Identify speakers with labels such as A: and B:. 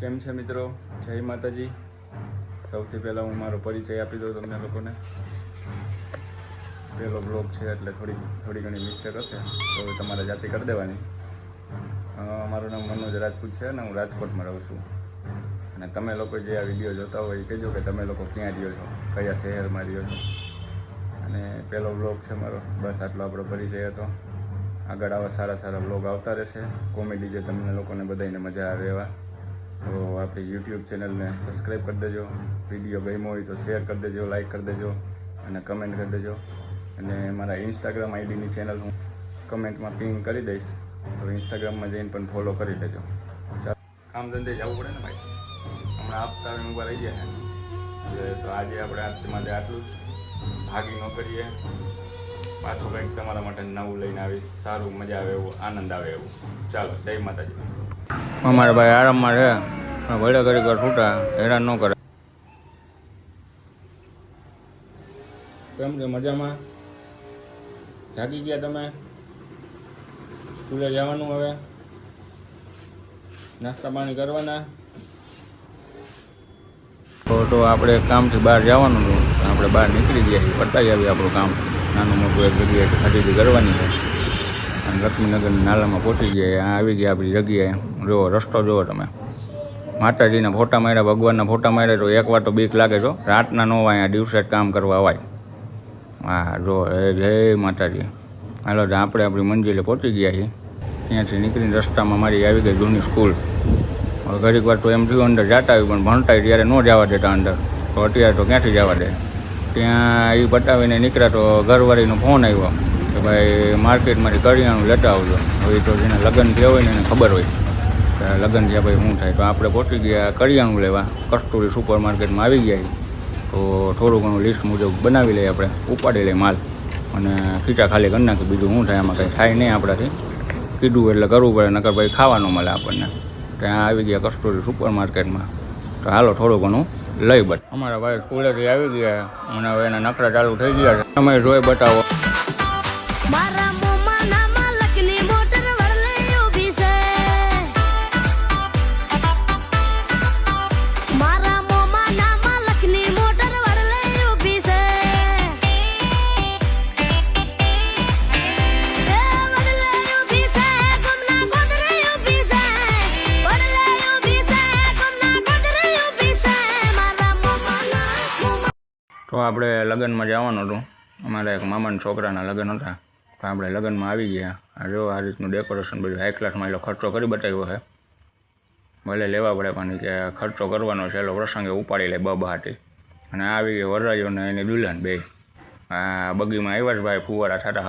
A: કેમ છે મિત્રો? જય માતાજી। સૌથી પહેલાં હું મારો પરિચય આપી દઉં તમને લોકોને। પહેલો બ્લોગ છે એટલે થોડી ઘણી મિસ્ટેક હશે તો તમારે જાતે કરી દેવાની। મારું નામ મનોજ રાજપૂત છે અને હું રાજકોટમાં રહું છું। અને તમે લોકો જે આ વિડીયો જોતા હોય એ કહેજો કે તમે લોકો ક્યાં રહ્યો છો, કયા શહેરમાં રહ્યો છો। અને પહેલો બ્લોગ છે મારો, બસ આટલો આપણો પરિચય હતો। આગળ આવા સારા બ્લોગ આવતા રહેશે, કોમેડી જે તમને લોકોને બધાને મજા આવે એવા। તો આપણી યુટ્યુબ ચેનલને સબસ્ક્રાઈબ કરી દેજો, વિડીયો ગમ્યો હોય તો શેર કરી દેજો, લાઈક કરી દેજો અને કમેન્ટ કરી દેજો। અને મારા ઇન્સ્ટાગ્રામ આઈડીની ચેનલ હું કમેન્ટમાં પિન કરી દઈશ, તો ઇન્સ્ટાગ્રામમાં જઈને પણ ફોલો કરી લેજો। ચાલો, કામ ધંધે જવું પડે ને ભાઈ, હમણાં આપતા ઊભા રહી ગયા છે તો આજે આપણે આજથી માટે આટલું જ। ભાગી ન કરીએ, પાછું કંઈક તમારા માટે નવું લઈને આવીશ, સારું મજા આવે એવું, આનંદ આવે એવું। ચાલો, જય માતાજી। અમારે ભાઈ આરામમાં રહે, ભલે ઘડી ઘર છૂટા, હેરાન ન કરે। કેમ છે? મજામાં? જાગી ગયા તમે? સ્કૂલે જવાનું હવે? નાસ્તા પાણી કરવાના? તો આપણે કામથી બહાર જવાનું હતું, આપણે બહાર નીકળી ગયા છીએ, પતાવી આવીએ આપણું કામ। નાનું મોટું એક જગ્યાએ ખરીદી કરવાની છે અને લક્ષ્મીનગરના નાલામાં પહોંચી ગયા। આ આવી ગયા આપણી જગ્યાએ। જુઓ રસ્તો જુઓ તમે, માતાજીના ફોટા માર્યા, ભગવાનના ફોટા માર્યા તો એક વાર તો બીક લાગે છો, રાતના ન હોય, દિવસે જ કામ કરવા અવાય। હા જો, જય માતાજી। હાલો, આપણે આપણી મંજિલે પહોંચી ગયા છીએ। ત્યાંથી નીકળીને રસ્તામાં મારી આવી ગઈ જૂની સ્કૂલ। હવે ઘડીક વાર તો એમ થયું અંદર જતા આવ્યું, પણ ભણતા ત્યારે ન જવા દેતા અંદર, તો અત્યારે તો ક્યાંથી જવા દે। ત્યાં એ પટાવીને નીકળ્યા તો ઘરવાળીનો ફોન આવ્યો કે ભાઈ માર્કેટમાંથી કરિયાણું લેતા આવજો। હવે તો જેને લગ્ન થયા હોય ને એને ખબર હોય કે લગ્ન થયા ભાઈ શું થાય। તો આપણે પહોંચી ગયા કરિયાણું લેવા, કસ્તુરી સુપર માર્કેટમાં આવી ગયા। તો થોડું ઘણું લિસ્ટ મુજબ બનાવી લઈએ, આપણે ઉપાડી લઈએ માલ અને ખીચા ખાલી કરી નાખી। બીજું શું થાય, આમાં કંઈ થાય નહીં આપણાથી, કીધું એટલે કરવું પડે, નકર ભાઈ ખાવાનું મળે આપણને। ત્યાં આવી ગયા કસ્તુરી સુપર માર્કેટમાં, તો હાલો થોડું ઘણું લઈ બટ અમારા ભાઈ સ્કૂલેથી આવી ગયા અને હવે એના નખરા ચાલુ થઈ ગયા છે, તમે જોઈ બતાવો। તો આપણે લગ્નમાં જવાનું હતું, અમારા એક મામાના છોકરાના લગ્ન હતા, તો આપણે લગ્નમાં આવી ગયા। જો આ રીતનું ડેકોરેશન બધું હાઈ ક્લાસમાં એટલો ખર્ચો કરી બતાવ્યો છે, ભલે લેવા પડે પણ કે ખર્ચો કરવાનો છે, એટલો પ્રસંગે ઉપાડી લે બહાટી। અને આવી ગઈ વરરાજો ને એની દુલ્હન બે, આ બગીમાં આવ્યા જ ભાઈ, ફુવારા થતા